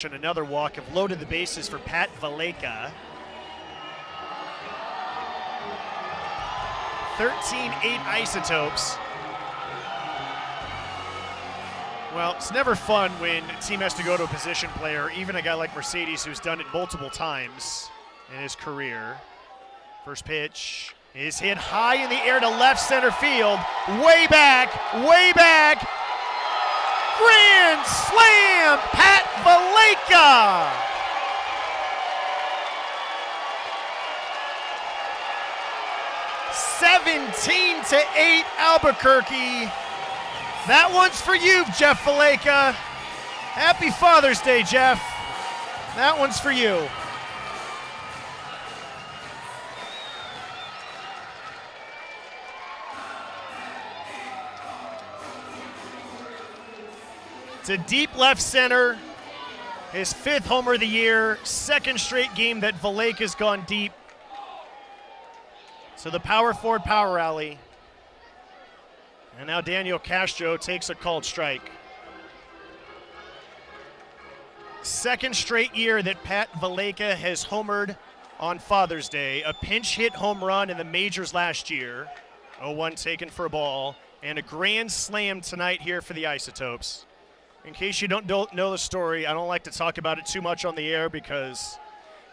And another walk have loaded the bases for Pat Valaika. 13-8 Isotopes. Well, it's never fun when a team has to go to a position player, even a guy like Mercedes who's done it multiple times in his career. First pitch is hit high in the air to left center field. Way back, way back. Grand slam, Pat Valaika. (17-8) Albuquerque. That one's for you, Jeff Valaika. Happy Father's Day, Jeff. That one's for you. To deep left center, his 5th homer of the year, 2nd straight game that Valaika's gone deep. So the power forward power rally. And now Daniel Castro takes a called strike. 2nd straight year that Pat Valaika has homered on Father's Day. A pinch hit home run in the majors last year. 0-1 taken for a ball. And a grand slam tonight here for the Isotopes. In case you don't know the story, I don't like to talk about it too much on the air because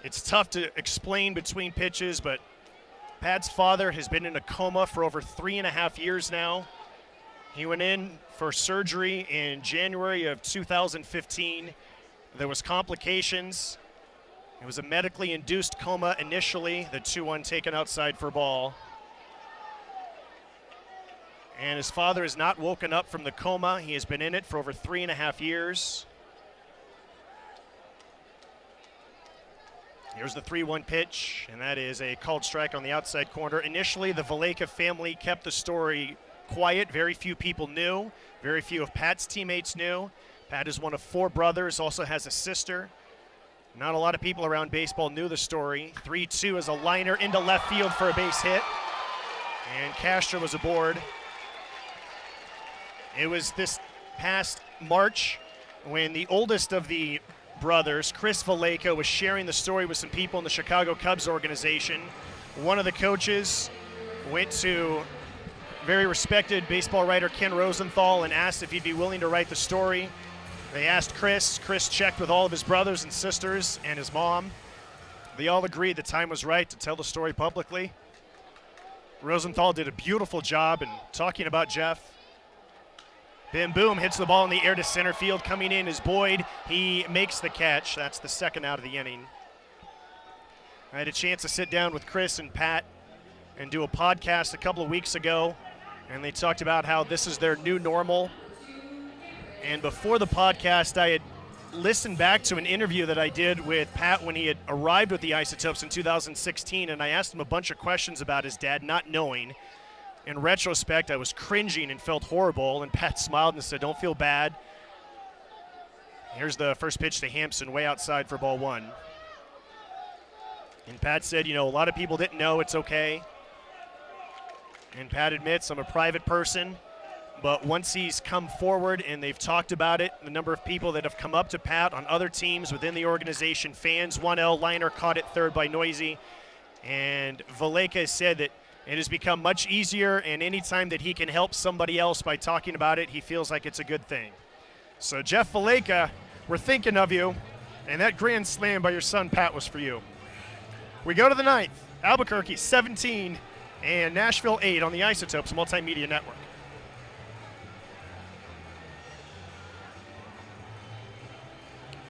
it's tough to explain between pitches, but Pat's father has been in a coma for over 3.5 years now. He went in for surgery in January of 2015. There was complications. It was a medically induced coma initially, the 2-1 taken outside for a ball. And his father has not woken up from the coma. He has been in it for over 3.5 years. Here's the 3-1 pitch, and that is a called strike on the outside corner. Initially, the Valaika family kept the story quiet. Very few people knew. Very few of Pat's teammates knew. Pat is one of 4 brothers, also has a sister. Not a lot of people around baseball knew the story. 3-2 is a liner into left field for a base hit. And Castro was aboard. It was this past March when the oldest of the brothers, Chris Valaika, was sharing the story with some people in the Chicago Cubs organization. One of the coaches went to very respected baseball writer Ken Rosenthal and asked if he'd be willing to write the story. They asked Chris. Chris checked with all of his brothers and sisters and his mom. They all agreed the time was right to tell the story publicly. Rosenthal did a beautiful job in talking about Jeff. Bim boom, hits the ball in the air to center field. Coming in is Boyd. He makes the catch. That's the 2nd out of the inning. I had a chance to sit down with Chris and Pat and do a podcast a couple of weeks ago, and they talked about how this is their new normal. And before the podcast, I had listened back to an interview that I did with Pat when he had arrived with the Isotopes in 2016, and I asked him a bunch of questions about his dad, not knowing. In retrospect, I was cringing and felt horrible, and Pat smiled and said, "Don't feel bad." Here's the first pitch to Hampson, way outside for ball 1. And Pat said, a lot of people didn't know, it's okay. And Pat admits, I'm a private person, but once he's come forward and they've talked about it, the number of people that have come up to Pat on other teams within the organization, fans, 1L liner caught at third by Noisy, and Valaika said that it has become much easier, and anytime that he can help somebody else by talking about it, he feels like it's a good thing. So Jeff Valaika, we're thinking of you, and that grand slam by your son Pat was for you. We go to the 9th. Albuquerque 17 and Nashville 8 on the Isotopes Multimedia Network.